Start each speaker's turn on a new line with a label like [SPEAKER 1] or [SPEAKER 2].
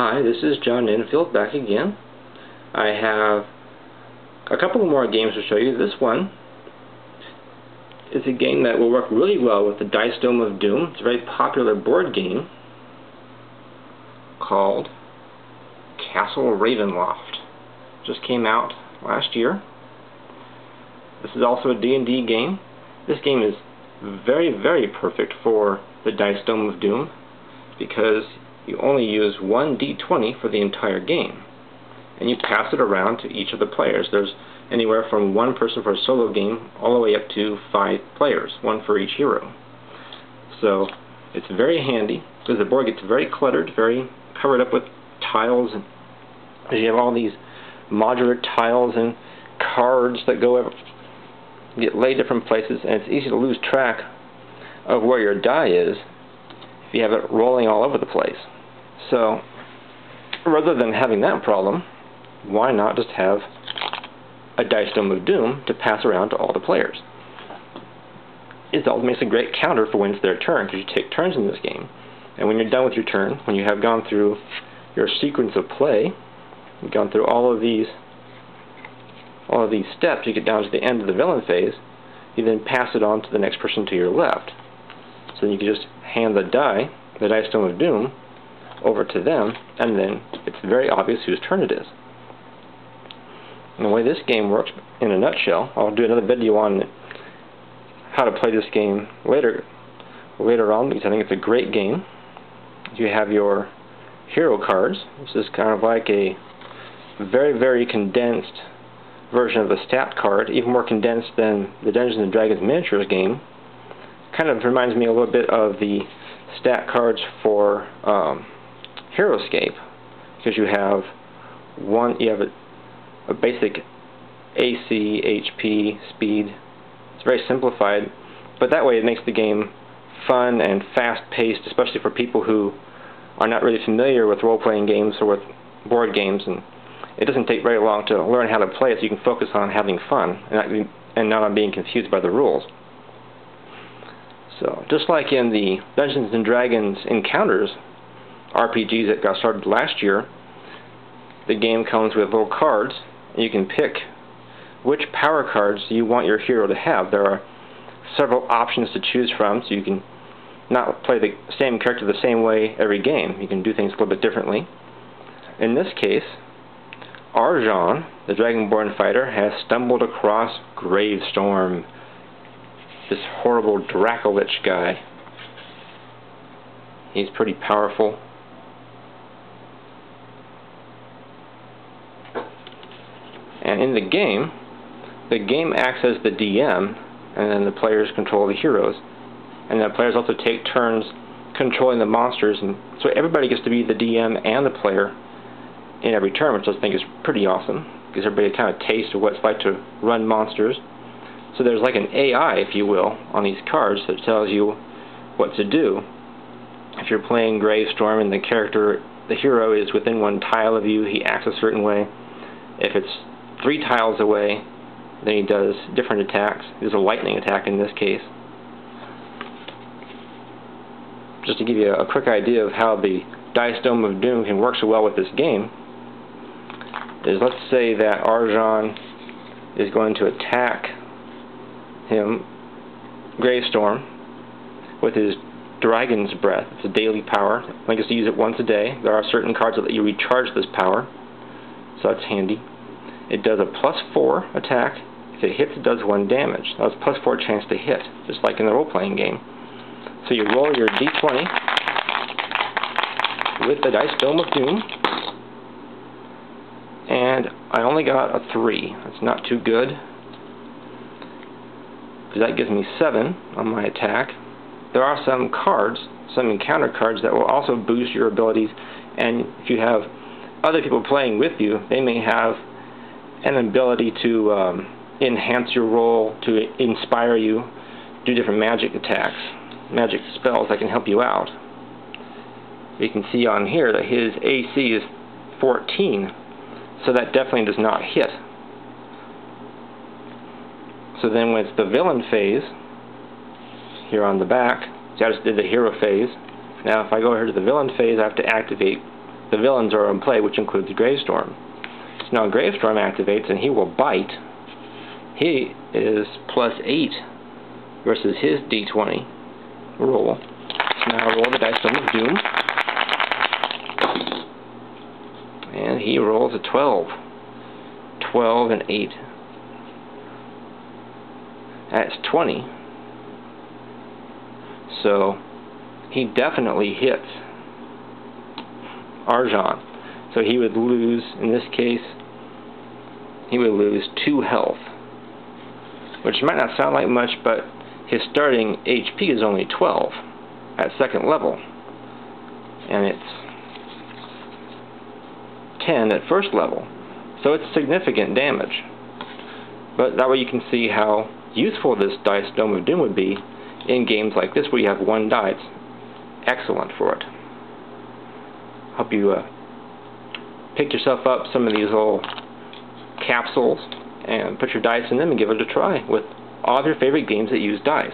[SPEAKER 1] Hi, this is John Infield back again. I have a couple more games to show you. This one is a game that will work really well with the Dice Dome of Doom. It's a very popular board game called Castle Ravenloft. Just came out last year. This is also a D&D game. This game is very, very perfect for the Dice Dome of Doom because you only use one d20 for the entire game, and you pass it around to each of the players. There's anywhere from one person for a solo game all the way up to 5 players, one for each hero. So it's very handy because the board gets very cluttered, very covered up with tiles, and you have all these modular tiles and cards that get laid different places, and it's easy to lose track of where your die is if you have it rolling all over the place. So rather than having that problem, why not just have a Dice Dome of Doom to pass around to all the players? It also makes a great counter for when it's their turn, because you take turns in this game, and when you're done with your turn, when you have gone through your sequence of play, you've gone through all of these steps, you get down to the end of the villain phase, you then pass it on to the next person to your left. So then you can just hand the Dice Dome of Doom, over to them, and then it's very obvious whose turn it is. And the way this game works, in a nutshell, I'll do another video on how to play this game later on, because I think it's a great game. You have your hero cards. This is kind of like a very, very condensed version of the stat card, even more condensed than the Dungeons and Dragons miniatures game. Kind of reminds me a little bit of the stat cards for HeroScape, because you have a basic AC, HP, speed. It's very simplified, but that way it makes the game fun and fast-paced, especially for people who are not really familiar with role-playing games or with board games, and it doesn't take very long to learn how to play it, so you can focus on having fun and not on being confused by the rules. So, just like in the Dungeons and Dragons Encounters RPGs that got started last year, the game comes with little cards, and you can pick which power cards you want your hero to have. There are several options to choose from, so you can not play the same character the same way every game. You can do things a little bit differently. In this case, Arjan, the Dragonborn fighter, has stumbled across Gravestorm, this horrible Dracolich guy. He's pretty powerful. And in the game acts as the DM, and then the players control the heroes. And the players also take turns controlling the monsters, and so everybody gets to be the DM and the player in every turn, which I think is pretty awesome. Gives everybody a kind of taste of what it's like to run monsters. So there's like an AI, if you will, on these cards that tells you what to do. If you're playing Gravestorm and the hero is within one tile of you, he acts a certain way. If it's 3 tiles away, then he does different attacks. There's a lightning attack in this case. Just to give you a quick idea of how the Dice Dome of Doom can work so well with this game, is let's say that Arjan is going to attack him, Gravestorm, with his Dragon's Breath. It's a daily power. I guess you use it once a day. There are certain cards that let you recharge this power, so that's handy. It does a +4 attack. If it hits, it does 1 damage. That's a +4 chance to hit, just like in the role-playing game. So you roll your d20 with the Dice Dome of Doom, and I only got a 3. That's not too good, because that gives me 7 on my attack. There are some cards, some encounter cards, that will also boost your abilities, and if you have other people playing with you, they may have an ability to enhance your roll, to inspire you, do different magic attacks, magic spells that can help you out. You can see on here that his AC is 14, so that definitely does not hit. So then when it's the villain phase, here on the back, see I just did the hero phase. Now if I go here to the villain phase, I have to activate the villains are in play, which includes Gravestorm. So now Gravestorm activates and he will bite. He is +8 versus his d20 roll. So now I roll the Dice Dome of Doom. And he rolls a 12. 12 and 8. That's 20. So he definitely hits Arjan. So he would lose, in this case, he would lose 2 health. Which might not sound like much, but his starting HP is only 12 at 2nd level. And it's 10 at 1st level. So it's significant damage. But that way you can see how useful this Dice Dome of Doom would be in games like this where you have 1 die. It's excellent for it. Hope you picked yourself up some of these little capsules and put your dice in them and give it a try with all of your favorite games that use dice.